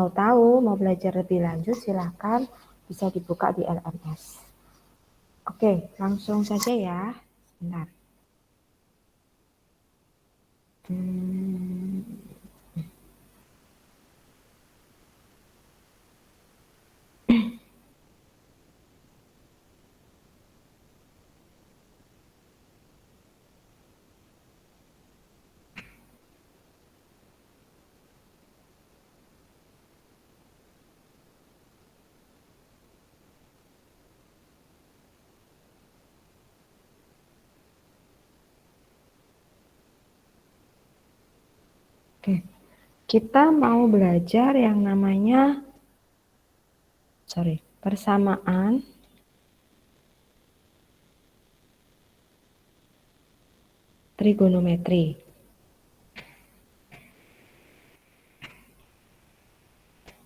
mau tahu, mau belajar lebih lanjut, silakan bisa dibuka di LMS. Oke, langsung saja ya. Sebentar. Oke, kita mau belajar yang namanya persamaan trigonometri.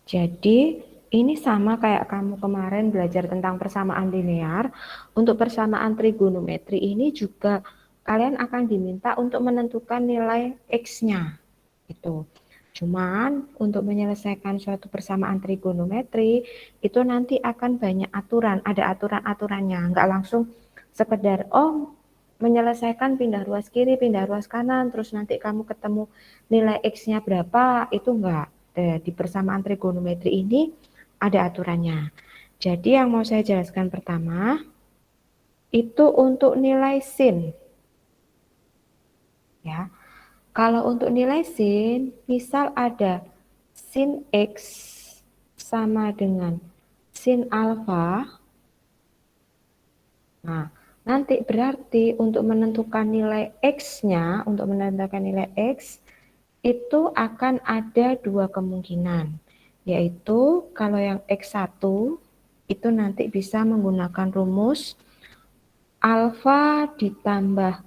Jadi ini sama kayak kamu kemarin belajar tentang persamaan linear. Untuk persamaan trigonometri ini juga kalian akan diminta untuk menentukan nilai X-nya. Gitu. Cuman untuk menyelesaikan suatu persamaan trigonometri itu nanti akan banyak aturan, ada aturan-aturannya, nggak langsung sekedar menyelesaikan pindah ruas kiri, pindah ruas kanan, terus nanti kamu ketemu nilai X-nya berapa, itu enggak. Di persamaan trigonometri ini ada aturannya. Jadi yang mau saya jelaskan pertama, itu untuk nilai sin. Ya, kalau untuk nilai sin, misal ada sin X sama dengan sin alfa, nah nanti berarti untuk menentukan nilai X-nya, untuk menentukan nilai X, itu akan ada dua kemungkinan, yaitu kalau yang X1 itu nanti bisa menggunakan rumus alfa ditambah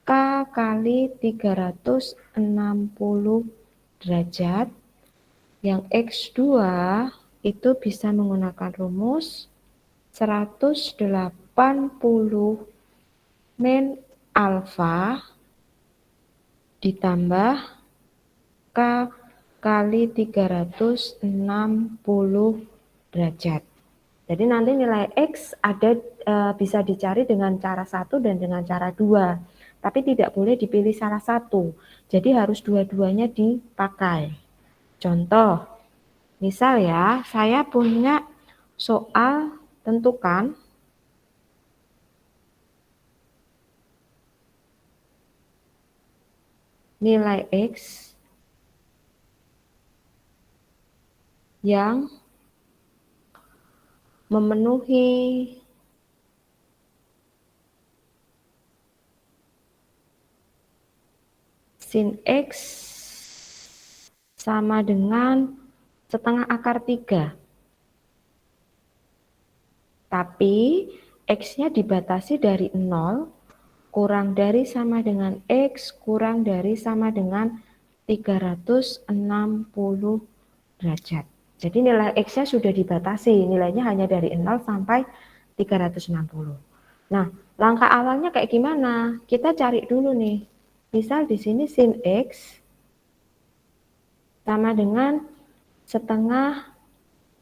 K kali 360 derajat. Yang X2 itu bisa menggunakan rumus 180 min alfa ditambah K kali 360 derajat. Jadi nanti nilai X ada bisa dicari dengan cara satu dan dengan cara dua. Tapi tidak boleh dipilih salah satu. Jadi harus dua-duanya dipakai. Contoh, misal ya, saya punya soal tentukan nilai X yang memenuhi sin X sama dengan setengah akar 3. Tapi X-nya dibatasi dari 0, kurang dari sama dengan X, kurang dari sama dengan 360 derajat. Jadi nilai X-nya sudah dibatasi, nilainya hanya dari 0 sampai 360. Nah, langkah awalnya kayak gimana? Kita cari dulu nih. Misal di sini sin X sama dengan setengah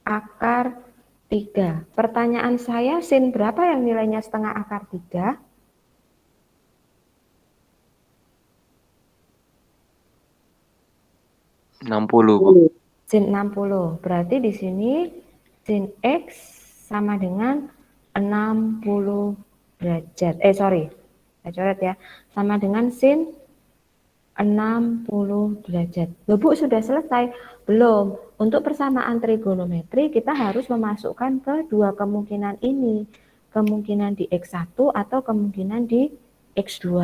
akar 3. Pertanyaan saya, sin berapa yang nilainya setengah akar 3? 60, Bu. Sin 60. Berarti di sini sin X sama dengan 60 derajat. Saya coret ya. Sama dengan sin 60 derajat. Loh Bu, sudah selesai? Belum. Untuk persamaan trigonometri kita harus memasukkan ke dua kemungkinan ini. Kemungkinan di X1 atau kemungkinan di X2.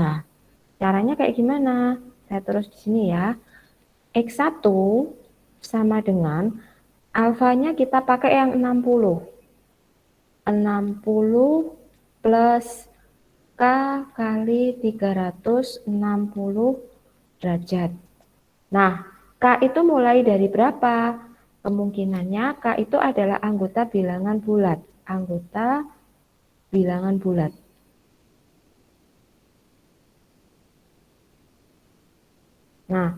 Caranya kayak gimana? Saya terus di sini ya. X1 sama dengan alfanya kita pakai yang 60. 60 plus K kali 360 derajat. Nah, K itu mulai dari berapa? Kemungkinannya K itu adalah anggota bilangan bulat. Anggota bilangan bulat. Nah,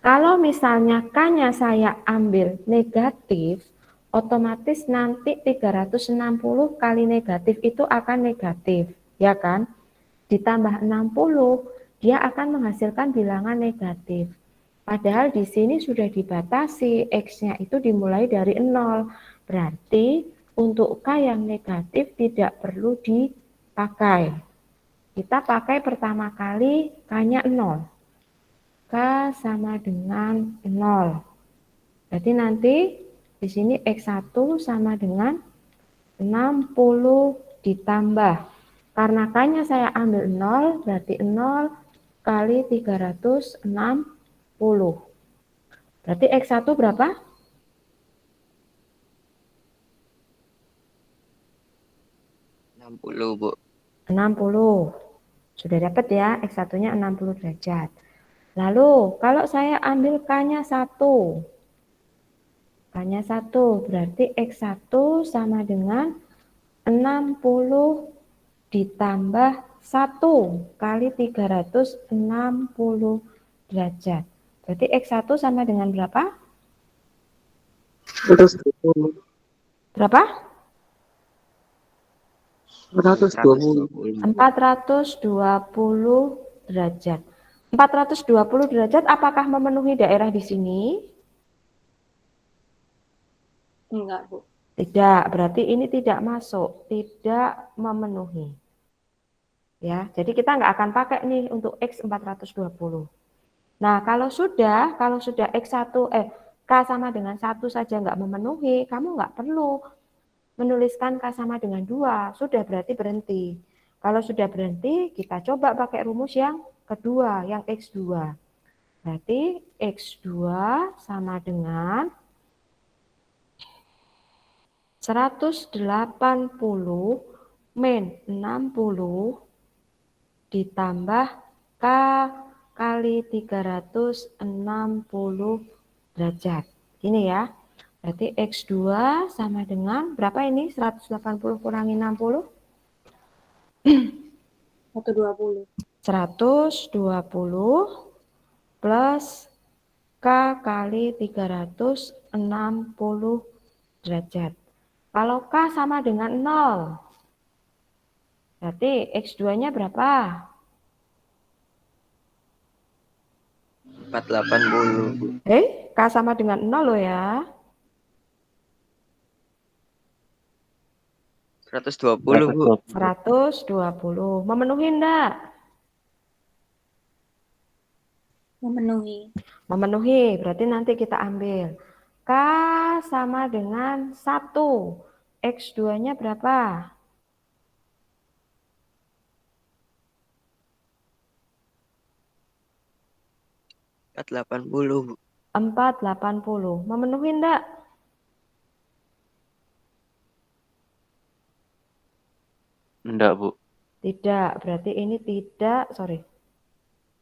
Kalau misalnya K-nya saya ambil negatif, otomatis nanti 360 kali negatif itu akan negatif, ya kan? Ditambah 60, dia akan menghasilkan bilangan negatif. Padahal di sini sudah dibatasi, X-nya itu dimulai dari 0. Berarti untuk K yang negatif tidak perlu dipakai. Kita pakai pertama kali K-nya 0. K sama dengan 0. Berarti nanti di sini X1 sama dengan 60 ditambah. Karena K-nya saya ambil 0, berarti 0 kali 360. Berarti X1 berapa? 60, Bu. 60. Sudah dapat ya, X1-nya 60 derajat. Lalu, kalau saya ambil K-nya 1. K-nya 1, berarti X1 sama dengan 60 ditambah 1 kali 360 derajat. Berarti X1 sama dengan berapa? 120. Berapa? 120. 420 derajat. 420 derajat apakah memenuhi daerah di sini? Enggak, Bu. Tidak, berarti ini tidak masuk, tidak memenuhi. Ya, jadi kita nggak akan pakai nih untuk X 420. Nah, kalau sudah X1 K sama dengan 1 saja nggak memenuhi, kamu nggak perlu menuliskan K sama dengan 2, sudah berarti berhenti. Kalau sudah berhenti, kita coba pakai rumus yang kedua, yang X2. Berarti X2 sama dengan 180 min 60 ditambah K kali 360 derajat. Ini ya. Berarti X2 sama dengan berapa ini? 180 kurangi 60? 120. 120 plus K kali 360 derajat. Kalau K sama dengan 0, berarti X2-nya berapa? 480. K sama dengan 0 loh ya. 120, Bu. 120. Memenuhi enggak? Memenuhi. Memenuhi, berarti nanti kita ambil K sama dengan 1. X2-nya berapa? 480, Bu. 480. Memenuhi enggak? Enggak, Bu. Tidak, berarti ini tidak,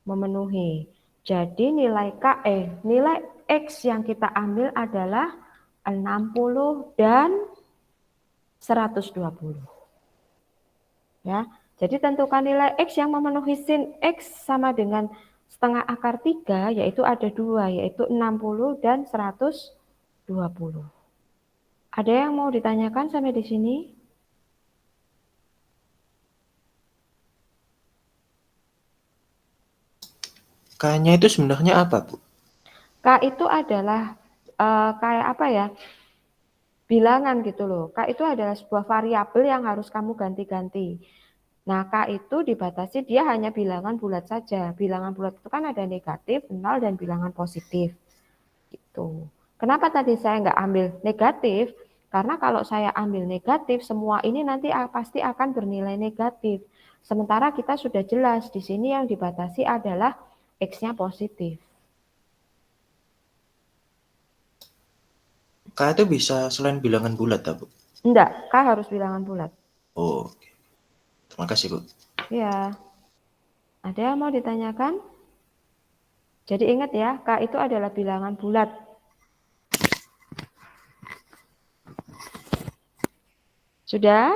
memenuhi. Jadi nilai X yang kita ambil adalah 60 dan 120. Ya, jadi tentukan nilai X yang memenuhi sin X sama dengan setengah akar 3, yaitu ada 2, yaitu 60 dan 120. Ada yang mau ditanyakan sampai di sini? K-nya itu sebenarnya apa, Bu? K itu adalah kayak apa ya? Bilangan gitu loh. K itu adalah sebuah variabel yang harus kamu ganti-ganti. Nah, K itu dibatasi dia hanya bilangan bulat saja. Bilangan bulat itu kan ada negatif, 0, dan bilangan positif. Gitu. Kenapa tadi saya nggak ambil negatif? Karena kalau saya ambil negatif, semua ini nanti pasti akan bernilai negatif. Sementara kita sudah jelas di sini yang dibatasi adalah X-nya positif. K itu bisa selain bilangan bulat, Bu? Enggak, K harus bilangan bulat. Oh, oke. Terima kasih, Bu. Ya. Ada yang mau ditanyakan? Jadi ingat ya, K itu adalah bilangan bulat. Sudah?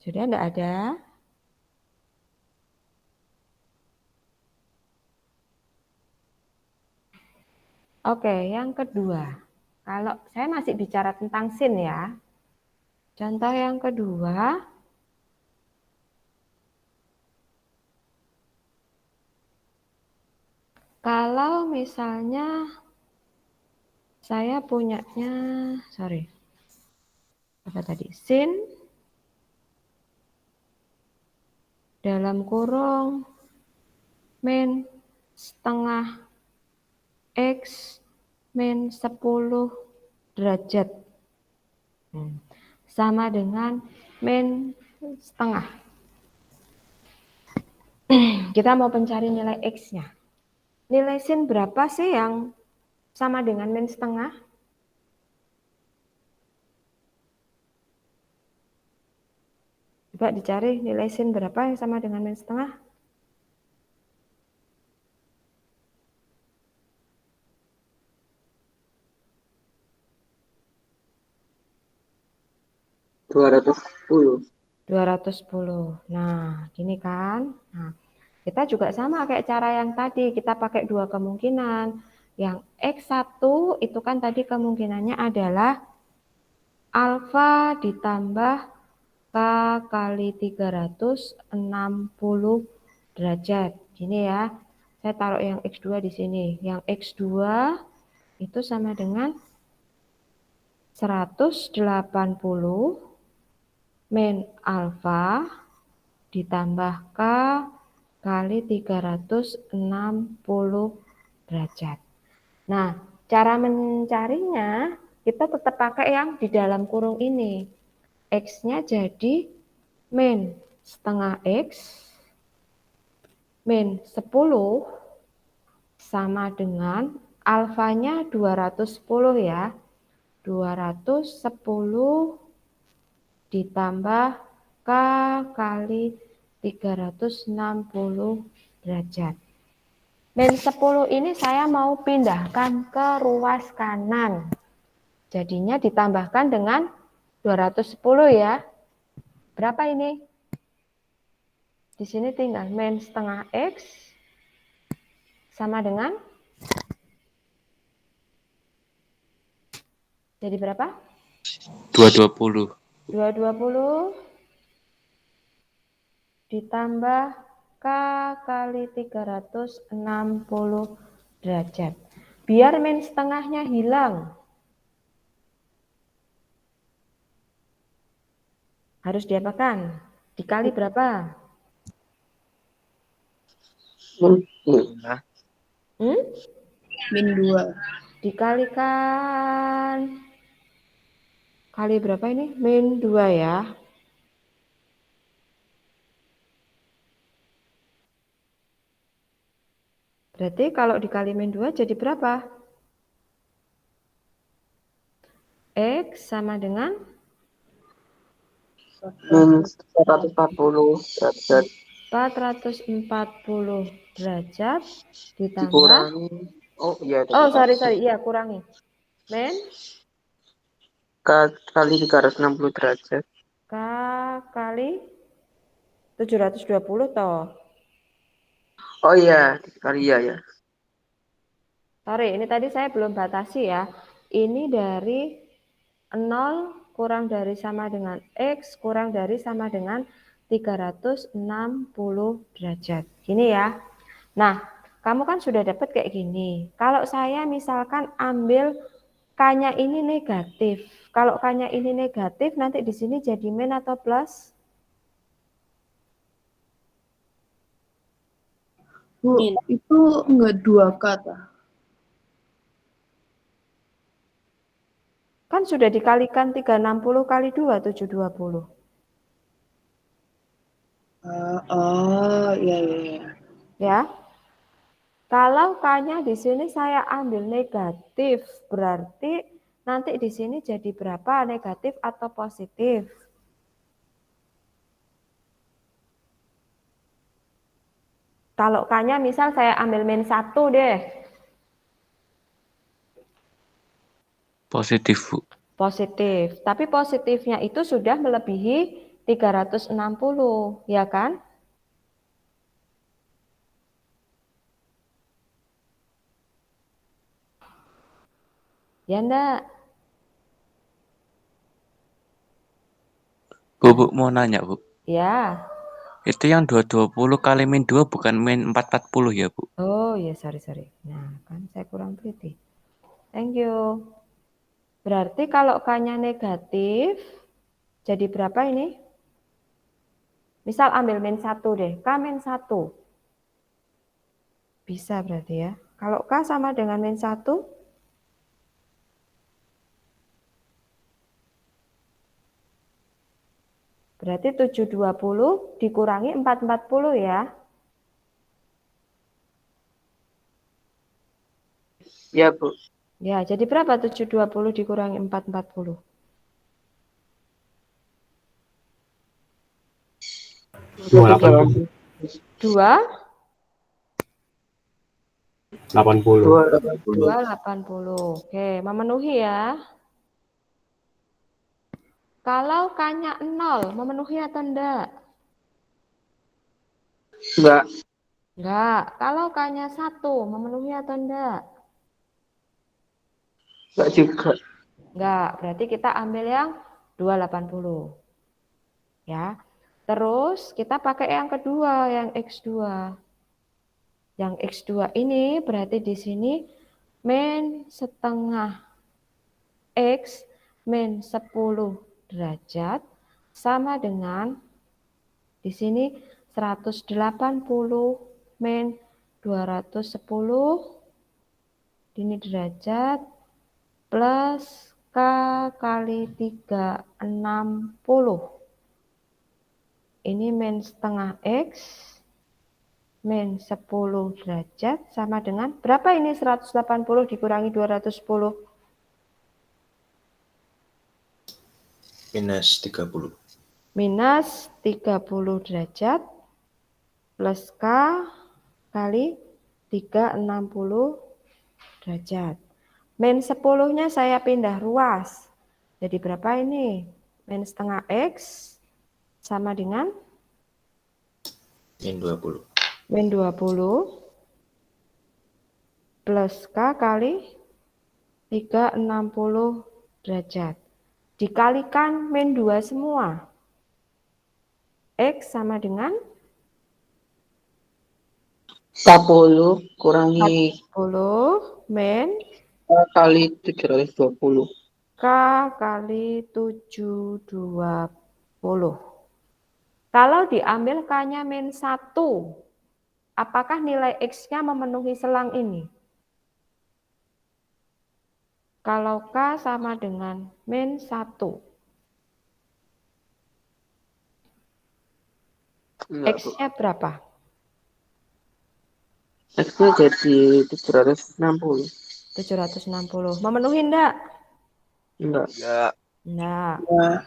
Sudah enggak ada? Oke, yang kedua. Kalau saya masih bicara tentang sin ya. Contoh yang kedua. Kalau misalnya saya punyanya, apa tadi? Sin dalam kurung min setengah X min 10 derajat. Sama dengan min setengah. Kita mau mencari nilai X-nya. Nilai sin berapa sih yang sama dengan min setengah? Coba dicari nilai sin berapa yang sama dengan min setengah? $210. 210. Nah, gini kan. Nah, kita juga sama kayak cara yang tadi. Kita pakai dua kemungkinan. Yang X1 itu kan tadi kemungkinannya adalah alfa ditambah K kali 360 derajat. Gini ya. Saya taruh yang X2 di sini. Yang X2 itu sama dengan 180 min alfa ditambah K kali 360 derajat. Nah, cara mencarinya kita tetap pakai yang di dalam kurung ini. X-nya jadi min setengah X min 10 sama dengan alfanya 210 ya. 210 ditambah K kali 360 derajat. Min 10 ini saya mau pindahkan ke ruas kanan. Jadinya ditambahkan dengan 210 ya. Berapa ini? Di sini tinggal min setengah X sama dengan, jadi berapa? 220. 220 ditambah K kali 360 derajat. Biar min setengahnya hilang, harus diapakan? Dikali berapa? Min 2. Dikalikan kali berapa ini? Min 2 ya. Berarti kalau dikali min 2 jadi berapa? X sama dengan Min 440 derajat 440 derajat ditambah, dikurangi. Oh iya. sorry, iya kurangi. Min K kali 360 derajat. K kali 720 toh. Oh iya, kali ya. Sorry, ini tadi saya belum batasi ya. Ini dari 0 kurang dari sama dengan X kurang dari sama dengan 360 derajat. Gini ya. Nah, kamu kan sudah dapat kayak gini. Kalau saya misalkan ambil K-nya ini negatif. Kalau K-nya ini negatif, nanti di sini jadi min atau plus? Bu, Min. itu enggak 2 kata. Kan sudah dikalikan 360 kali 2, 720. Iya. Ya. Kalau K-nya di sini saya ambil negatif, berarti nanti di sini jadi berapa? Negatif atau positif? Kalau K-nya misal saya ambil min 1 deh. Positif, Bu. Positif. Tapi positifnya itu sudah melebihi 360, ya kan? Ya enggak? Bu, mau nanya, Bu. Ya. Itu yang 220 kali min 2 bukan min 440 ya, Bu? Oh ya, sorry. Nah, kan saya kurang teliti. Thank you. Berarti kalau K-nya negatif, jadi berapa ini? Misal ambil min 1 deh, K min 1. Bisa berarti ya. Kalau K sama dengan min 1, berarti 720 dikurangi 440 ya. Ya, Bu. Ya, jadi berapa 720 dikurangi 440? 280. 80. 280. Oke, memenuhi ya. Kalau K-nya 0, memenuhi atau enggak? Enggak. Enggak. Kalau K-nya 1, memenuhi atau enggak? Enggak juga. Enggak. Berarti kita ambil yang 280. Ya. Terus kita pakai yang kedua, yang X2. Yang X2 ini berarti di sini min setengah X min 10 derajat sama dengan di sini 180 min 210 ini derajat plus K kali 360. Ini min setengah X min 10 derajat sama dengan berapa ini 180 dikurangi 210? Minus 30. Minus 30 derajat plus K kali 360 derajat. Min 10-nya saya pindah ruas. Jadi berapa ini? Min setengah X sama dengan? Min 20. Min 20 plus K kali 360 derajat. Dikalikan min 2 semua. X sama dengan? 40 kurangi 40 min K kali 320. K kali 720. Kalau diambil K-nya min 1, apakah nilai X-nya memenuhi selang ini? Kalau K sama dengan min 1. X-nya berapa? X-nya jadi 760. 760. Memenuhi enggak? Enggak. Enggak. Ya.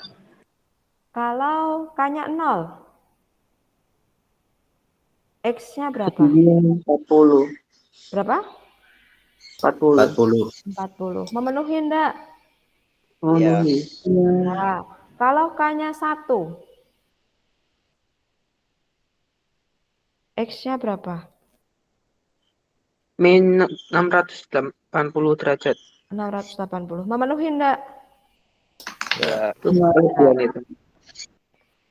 Kalau K-nya 0. X-nya berapa? 40. Berapa? 40. 40. 40. Memenuhi enggak? Memenuhi. Nah, kalau K-nya 1. X-nya berapa? Min 680 derajat. 680. Memenuhi enggak? Ya. Terus kelebihan itu.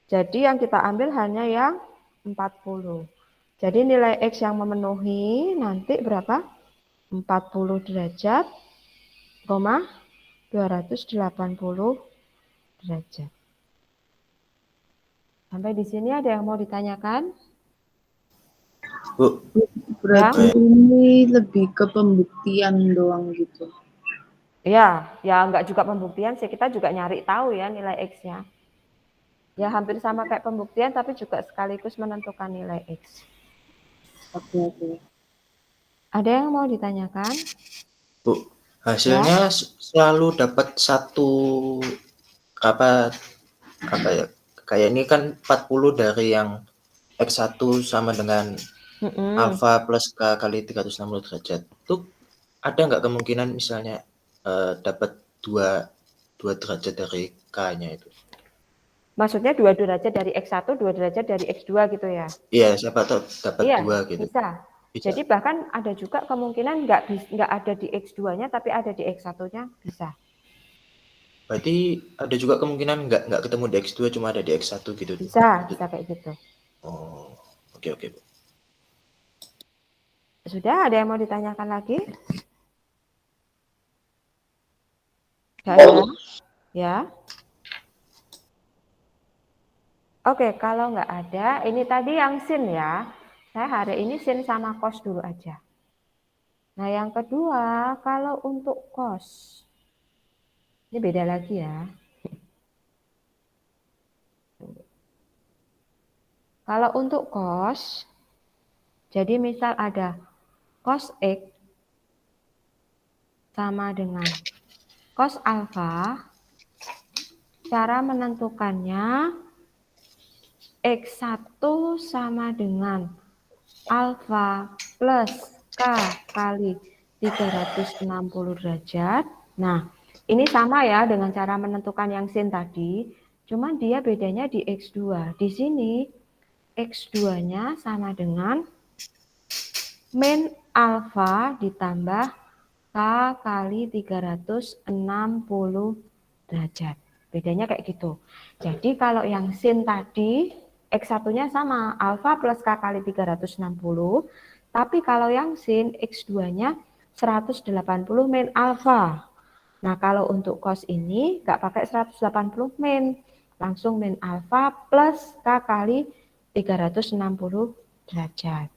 Jadi yang kita ambil hanya yang 40. Jadi nilai X yang memenuhi nanti berapa? 40 derajat, 280 derajat. Sampai di sini ada yang mau ditanyakan? Bu, Berarti ini lebih ke pembuktian doang gitu. Ya enggak juga pembuktian sih, kita juga nyari tahu ya nilai X-nya. Ya hampir sama kayak pembuktian tapi juga sekaligus menentukan nilai X. Oke. Ya. Ada yang mau ditanyakan? Bu, hasilnya selalu dapat satu apa ya? Kayak ini kan 40 dari yang X1 sama dengan alfa plus K kali 360 derajat. Itu ada nggak kemungkinan misalnya dapat dua derajat dari K-nya itu? Maksudnya 2 derajat dari X1, 2 derajat dari X2 gitu ya? Iya, siapa tahu dapat Iya, 2 gitu. bisa. Bisa. Jadi bahkan ada juga kemungkinan nggak ada di X2-nya, tapi ada di X1-nya, bisa. Berarti ada juga kemungkinan nggak ketemu di X2, cuma ada di X1 gitu. Bisa kayak gitu. Oh, oke, Bu. Sudah, ada yang mau ditanyakan lagi? Nggak ada? Ya. Oke, kalau nggak ada, ini tadi yang sin ya. Saya hari ini sin sama cos dulu aja. Nah, yang kedua, kalau untuk cos, ini beda lagi ya. Kalau untuk cos, jadi misal ada cos X sama dengan cos alfa, cara menentukannya X1 sama dengan alfa plus K kali 360 derajat. Nah, ini sama ya dengan cara menentukan yang sin tadi, cuman dia bedanya di X2. Di sini X2-nya sama dengan min alfa ditambah K kali 360 derajat. Bedanya kayak gitu. Jadi kalau yang sin tadi, X1-nya sama, alfa plus K kali 360. Tapi kalau yang sin, X2-nya 180 min alfa. Nah, kalau untuk cos ini, nggak pakai 180 min. Langsung min alfa plus K kali 360 derajat.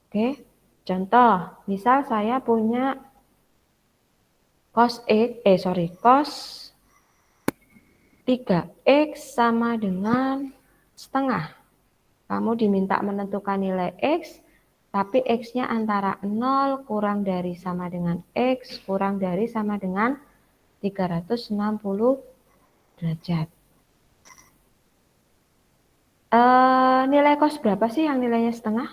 Oke, contoh, misal saya punya cos 3x sama dengan setengah. Kamu diminta menentukan nilai x, tapi x-nya antara 0 kurang dari sama dengan x, kurang dari sama dengan 360 derajat. Nilai cos berapa sih yang nilainya setengah?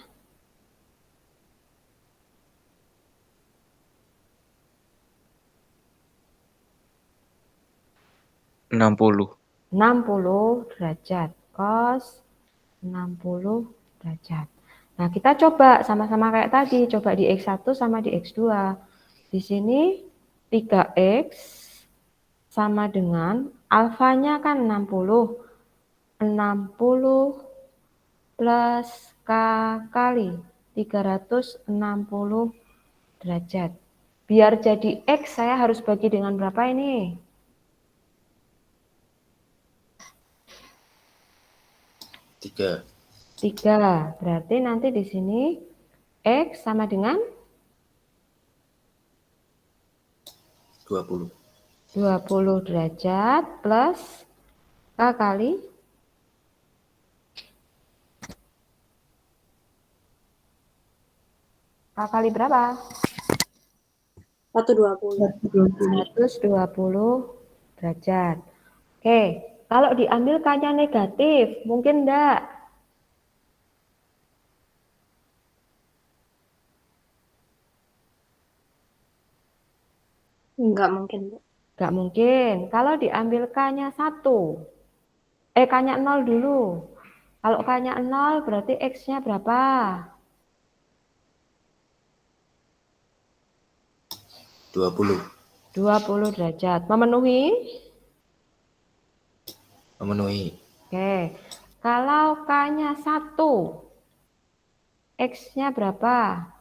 Enam puluh. 60 derajat. Cos 60 derajat. Nah, kita coba sama-sama kayak tadi, coba di X1 sama di X2. Di sini 3X sama dengan alfanya kan 60. 60 plus K kali 360 derajat. Biar jadi X saya harus bagi dengan berapa ini? 3. 3. Berarti nanti di sini X sama dengan 20. 20 derajat plus K kali 'K kali berapa? 120. 120 derajat. Oke, kalau diambil K-nya negatif, mungkin enggak? Enggak mungkin, Bu. Enggak mungkin. Kalau diambil K-nya 1, K-nya 0 dulu. Kalau K-nya 0 berarti X-nya berapa? 20. 20 derajat. Memenuhi? Memenuhi. Oke. Kalau K-nya 1, X-nya berapa?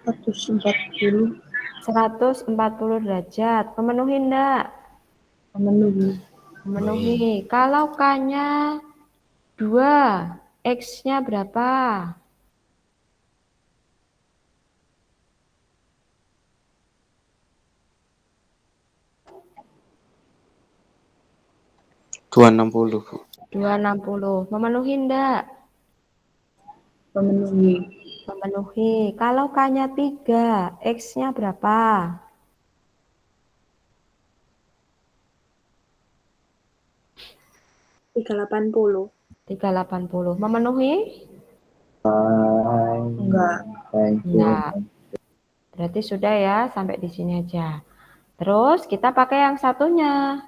140. 140 derajat. Memenuhi enggak? Memenuhi. Memenuhi. Kalau K-nya 2, X-nya berapa? Dua 260, Bu. 260. Memenuhi enggak? Memenuhi. Memenuhi. Kalau K-nya 3, X-nya berapa? 380. 380. Memenuhi? Enggak. Enggak. Berarti sudah ya, sampai di sini aja. Terus kita pakai yang satunya.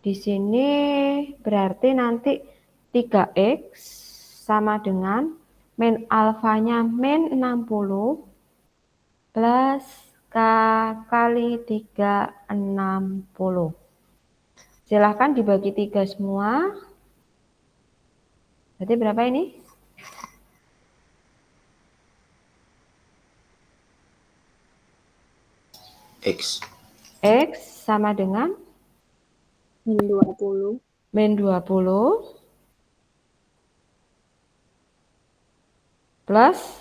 Di sini berarti nanti 3X sama dengan min alfanya min 60 plus K kali 360. Silahkan dibagi 3 semua. Berarti berapa ini? X. X sama dengan Min 20. min 20 plus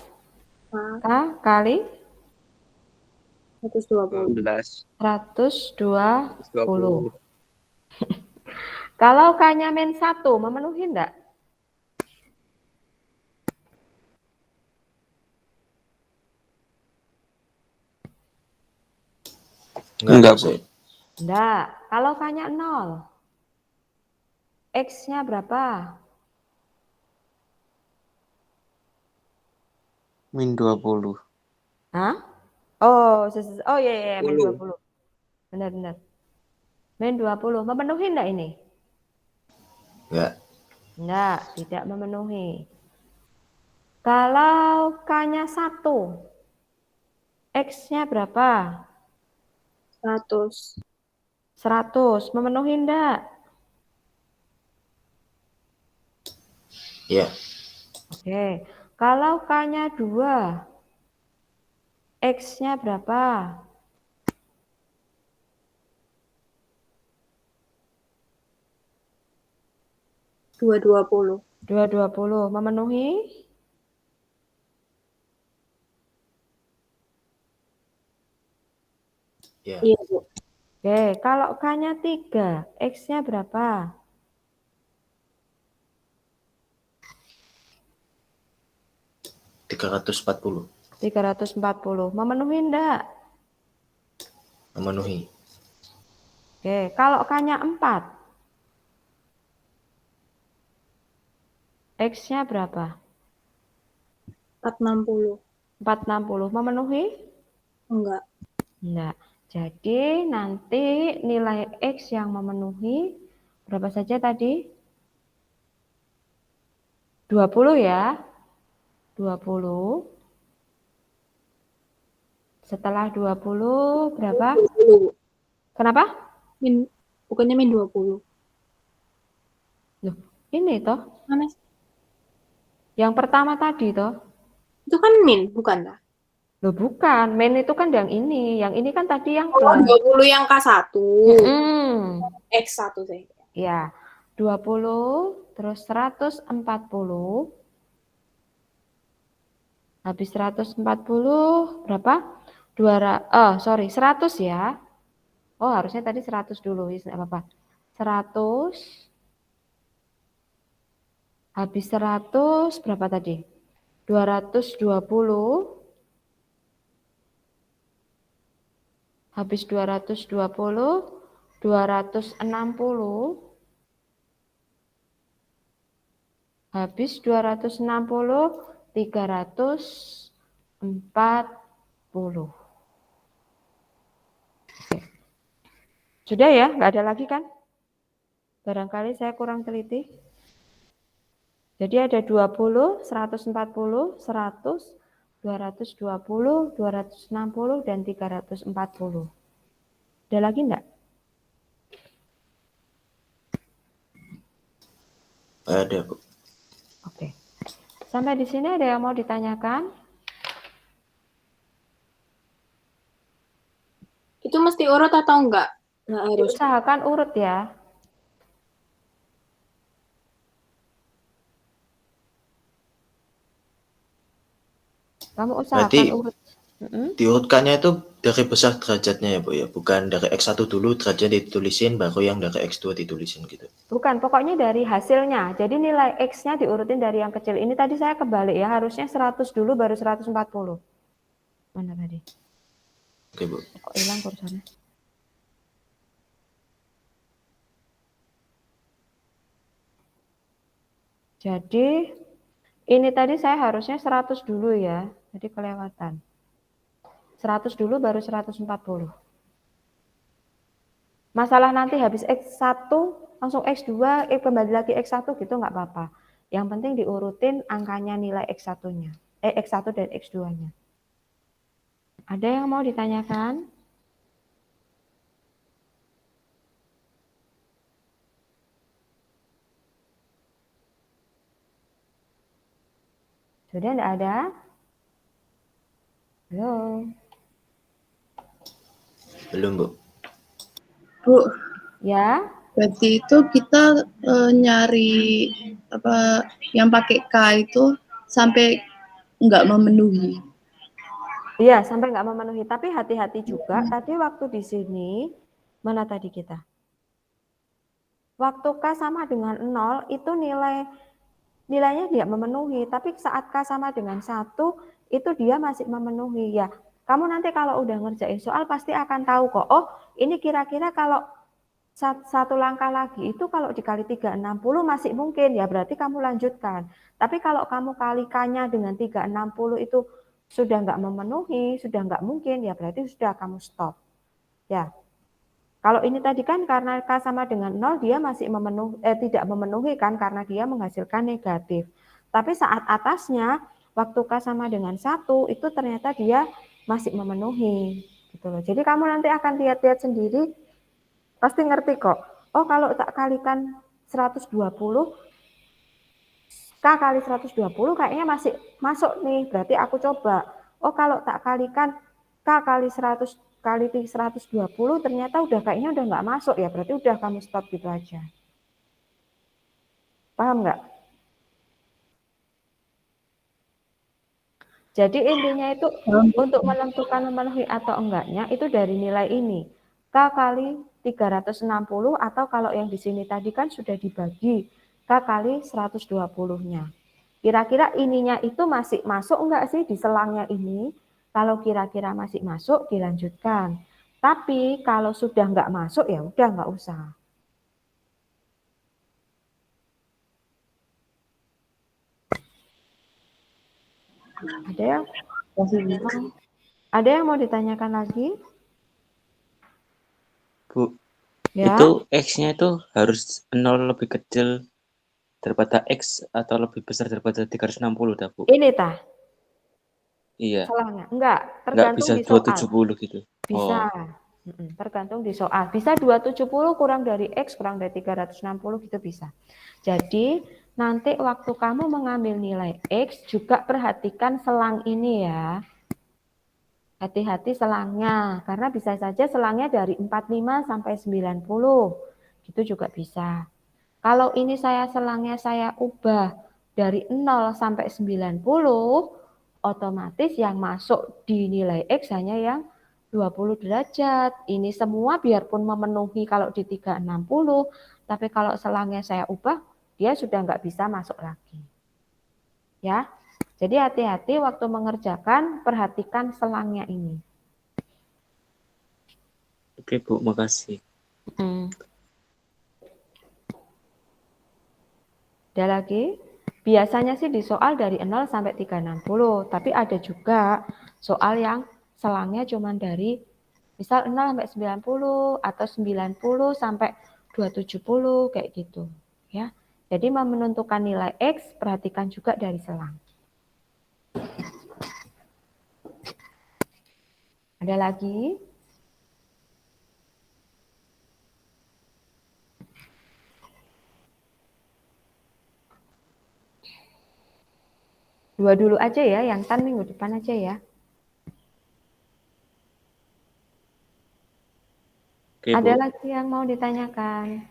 K K kali 120. 11. 120. Kalau K-nya min 1, memenuhi enggak? Enggak, Bu. Saya. Enggak. Kalau K-nya 0, X-nya berapa? Min 20. Hah? Oh, oh iya, min 10. 20. Benar-benar. Min 20. Memenuhi enggak ini? Enggak. Enggak, tidak memenuhi. Kalau K-nya 1, X-nya berapa? 100. 100. Memenuhi enggak? Ya. Oke. Kalau K-nya 2, X-nya berapa? 220. 220. Memenuhi? Ya. Iya, Bu. Oke, kalau K-nya 3, X-nya berapa? 340. 340. Memenuhi enggak? Memenuhi. Oke, kalau K-nya 4, X-nya berapa? 460. 460. Memenuhi? Enggak. Enggak. Jadi nanti nilai X yang memenuhi berapa saja tadi? 20 ya. 20. Setelah 20 berapa? 20. Kenapa? Bukannya min 20. Loh, ini toh. Mana sih? Yang pertama tadi toh. Itu kan min, bukan dah? Loh bukan, min itu kan yang ini. Yang ini kan tadi yang Oh, plus. 20 yang K1. X1 saya. Ya, 20 terus 140. Habis 140 berapa? 100 ya. Oh, harusnya tadi 100 dulu, enggak apa-apa. 100 habis 100 berapa tadi? 220 habis 220 260 habis 260 340. Oke. Sudah ya, nggak ada lagi kan? Barangkali saya kurang teliti. Jadi ada 20, 140, 100, 220, 260, dan 340. Ada lagi enggak? Ada, Bu. Oke. Sampai di sini ada yang mau ditanyakan? Itu mesti urut atau enggak? Enggak harus. Usahakan urut ya. Kamu usahakan Berarti urut. diurutkannya itu dari besar derajatnya ya, Bu ya. Bukan dari X1 dulu derajatnya ditulisin, baru yang dari X2 ditulisin gitu. Bukan, pokoknya dari hasilnya. Jadi nilai X-nya diurutin dari yang kecil. Ini tadi saya kebalik ya, harusnya 100 dulu baru 140. Mana tadi? Oke, Bu. Kok hilang kursornya? Jadi ini tadi saya harusnya 100 dulu ya. Jadi kelewatan. 100 dulu baru 140. Masalah nanti habis X1 langsung X2, kembali lagi X1 gitu nggak apa-apa. Yang penting diurutin angkanya nilai X1-nya. X1 dan X2-nya. Ada yang mau ditanyakan? Sudah enggak ada? Belum. Belum, Bu. Bu, Ya, berarti itu kita nyari apa yang pakai K itu sampai nggak memenuhi. iya sampai nggak memenuhi. Tapi hati-hati juga. Tadi waktu di sini, mana tadi kita? Waktu K sama dengan 0 itu nilainya tidak memenuhi. Tapi saat K sama dengan 1 itu dia masih memenuhi. Ya, kamu nanti kalau udah ngerjain soal pasti akan tahu kok. Oh, ini kira-kira kalau satu langkah lagi itu kalau dikali 360 masih mungkin, ya berarti kamu lanjutkan. Tapi kalau kamu kalikannya dengan 360 itu sudah nggak memenuhi, sudah nggak mungkin, ya berarti sudah kamu stop. Ya, kalau ini tadi kan karena K sama dengan 0 dia masih tidak memenuhi kan karena dia menghasilkan negatif. Tapi saat atasnya waktu K sama dengan 1 itu ternyata dia masih memenuhi gitu loh. Jadi kamu nanti akan lihat-lihat sendiri pasti ngerti kok. Oh, kalau tak kalikan 120 K kali 120 kayaknya masih masuk nih. Berarti aku coba. Oh, kalau tak kalikan K kali 100 kali 120 ternyata kayaknya udah nggak masuk ya. Berarti udah kamu stop gitu aja. Paham nggak? Jadi intinya itu untuk menentukan memenuhi atau enggaknya itu dari nilai ini. K kali 360 atau kalau yang di sini tadi kan sudah dibagi K kali 120-nya. Kira-kira ininya itu masih masuk enggak sih di selangnya ini? Kalau kira-kira masih masuk dilanjutkan. Tapi kalau sudah enggak masuk ya udah enggak usah. Ada yang mau ditanyakan lagi? Bu, Ya. itu X-nya itu harus 0 lebih kecil daripada X atau lebih besar daripada 360 dah, Bu? Ini tah. Iya. Salahnya. Enggak, Nggak tergantung bisa di soal. 270 gitu. Bisa. Oh, Tergantung di soal. Bisa 270 kurang dari X, kurang dari 360 gitu bisa. Jadi, nanti waktu kamu mengambil nilai X, juga perhatikan selang ini ya. Hati-hati selangnya, karena bisa saja selangnya dari 45 sampai 90. Gitu juga bisa. Kalau ini selangnya saya ubah dari 0 sampai 90, otomatis yang masuk di nilai X hanya yang 20 derajat. Ini semua biarpun memenuhi kalau di 360, tapi kalau selangnya saya ubah, dia sudah nggak bisa masuk lagi. Ya, jadi hati-hati waktu mengerjakan, perhatikan selangnya ini. oke Bu, makasih. Ada lagi? Biasanya sih di soal dari 0 sampai 360, tapi ada juga soal yang selangnya cuma dari misal 0 sampai 90 atau 90 sampai 270 kayak gitu, ya. Jadi menentukan nilai X perhatikan juga dari selang. Ada lagi? Dua dulu aja ya, yang tan minggu depan aja ya. Oke, Ada Bu. lagi yang mau ditanyakan?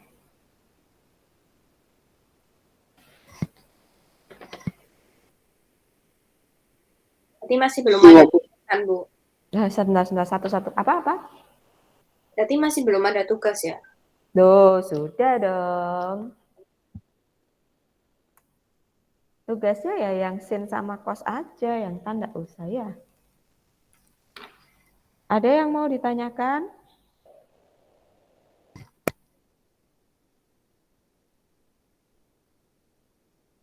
Berarti masih belum ada kan, Bu? Sebentar, satu-satu. Apa-apa? Berarti masih belum ada tugas ya? Duh, sudah dong. Tugasnya ya yang sin sama kos aja, yang tan enggak usah ya. Ada yang mau ditanyakan?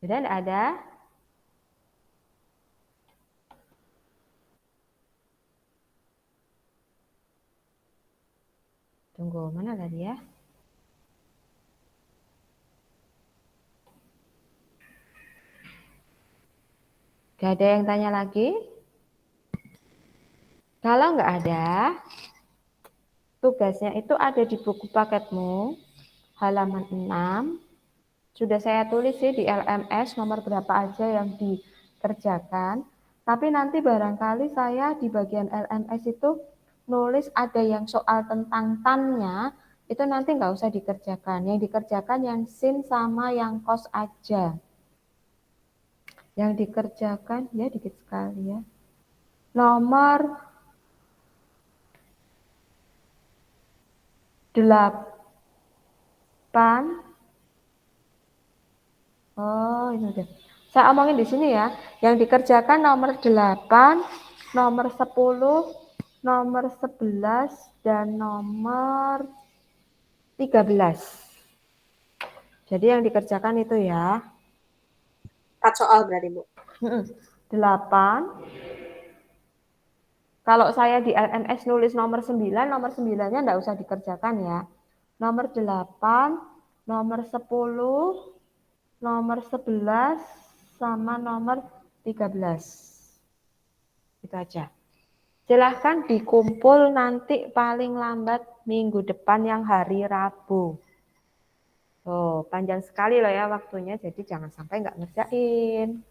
Sudah enggak ada? Tunggu. Tuh, mana tadi ya? Gak ada yang tanya lagi? Kalau nggak ada, tugasnya itu ada di buku paketmu, halaman 6. Sudah saya tulis sih di LMS nomor berapa aja yang dikerjakan. Tapi nanti barangkali saya di bagian LMS itu nulis ada yang soal tentang tannya, itu nanti nggak usah dikerjakan. Yang dikerjakan yang sin sama yang kos aja. Yang dikerjakan, ya dikit sekali ya. Nomor 8. Oh, ini udah. Saya omongin di sini ya. Yang dikerjakan nomor 8, nomor 10, nomor 11, dan nomor 13. Jadi yang dikerjakan itu ya. 4 soal berarti, Bu. 8. Kalau saya di LMS nulis nomor 9, nomor 9-nya enggak usah dikerjakan ya. Nomor 8, nomor 10, nomor 11, sama nomor 13. Itu aja. Silahkan dikumpul nanti paling lambat minggu depan yang hari Rabu. Oh, panjang sekali loh ya waktunya, jadi jangan sampai nggak ngerjain.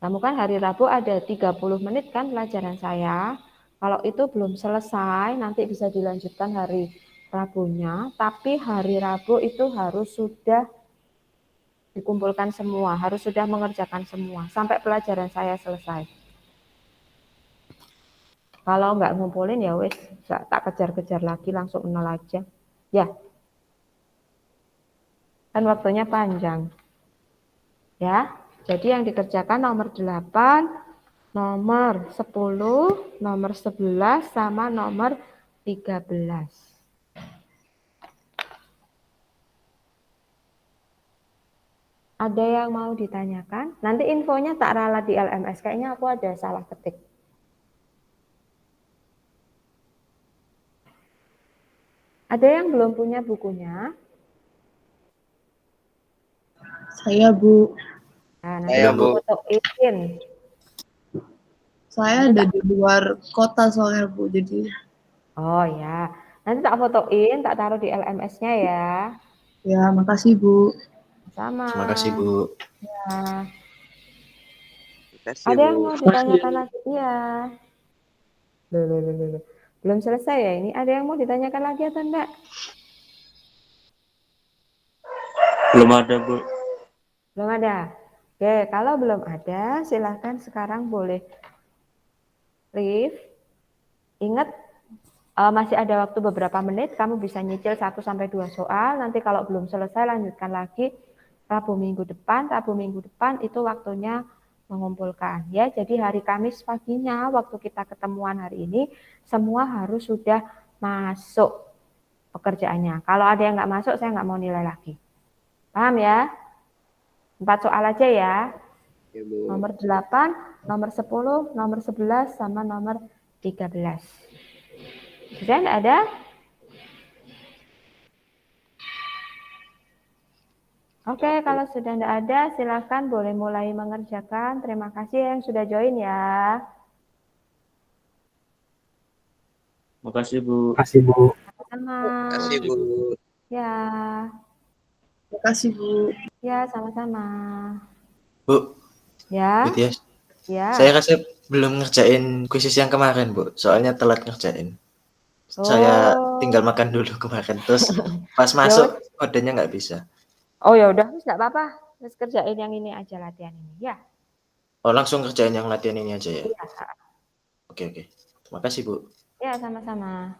Kamu kan hari Rabu ada 30 menit kan pelajaran saya. Kalau itu belum selesai, nanti bisa dilanjutkan hari Rabunya. Tapi hari Rabu itu harus sudah dikumpulkan semua, harus sudah mengerjakan semua. Sampai pelajaran saya selesai. Kalau nggak ngumpulin ya wes, tak kejar-kejar lagi, langsung 0 aja. Ya, kan waktunya panjang. Ya, jadi yang dikerjakan nomor 8, nomor 10, nomor 11, sama nomor 13. Ada yang mau ditanyakan? Nanti infonya tak ralat di LMS, kayaknya aku ada salah ketik. Ada yang belum punya bukunya? Saya, Bu. Nah, nanti Saya, tak Bu. fotoin. Saya ada di luar kota soalnya, Bu. Jadi, Oh ya, nanti tak fotoin, tak taruh di LMS-nya ya. ya, makasih, Bu. Sama. Terima kasih, Bu. Ya. Kasih, Ada yang Bu. mau ditanyakan lagi? Iya. Loh. Belum selesai ya ini. Ada yang mau ditanyakan lagi atau enggak? Belum ada, Bu. Belum ada. Oke, kalau belum ada, silahkan sekarang boleh leave. Ingat, masih ada waktu beberapa menit, kamu bisa nyicil 1-2 soal. Nanti kalau belum selesai, lanjutkan lagi Rabu minggu depan itu waktunya mengumpulkan. Ya, jadi hari Kamis paginya, waktu kita ketemuan hari ini, semua harus sudah masuk pekerjaannya. Kalau ada yang nggak masuk, saya nggak mau nilai lagi. Paham ya? 4 soal aja ya. Ya, Bu. Nomor 8, nomor 10, nomor 11, sama nomor 13. Sudah enggak ada? Oke, kalau sudah enggak ada, silakan boleh mulai mengerjakan. Terima kasih yang sudah join ya. Makasih, Bu. Kasih, Bu. Sama. Kasih, Bu. Ya, Makasih, Bu. ya sama-sama. Bu, Ya, Bu Tias. ya. Saya rasa belum ngerjain kuisis yang kemarin, Bu. Soalnya telat ngerjain. Saya tinggal makan dulu kemarin. Terus pas masuk, kodenya nggak bisa. Oh ya udah, enggak apa-apa. Terus kerjain yang ini aja latihan ini. Ya. Oh, langsung ngerjain yang latihan ini aja ya? Iya. Oke. Terima kasih, Bu. Ya, sama-sama.